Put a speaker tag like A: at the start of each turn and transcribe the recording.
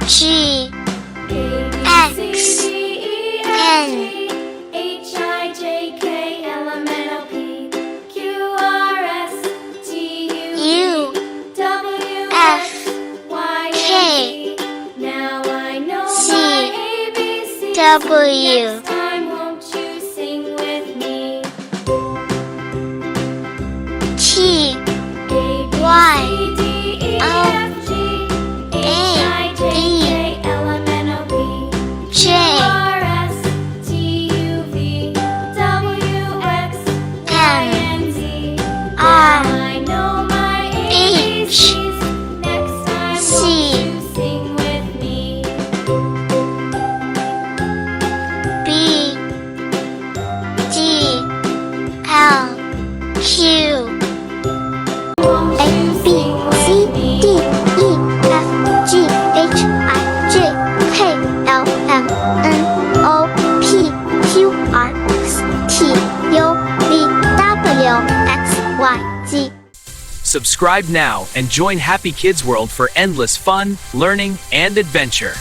A: G, X, N, U, F, K, C, W, T, Y, O, A, B, J, M, R, H, C, B, D, L, Q, A, B, C, D, E, F, G, H, I, J, K, L, M, N, O, P, Q, R, S, T, U, V, W, X, Y, Z.
B: Subscribe now and join Happy Kids World for endless fun, learning, and adventure.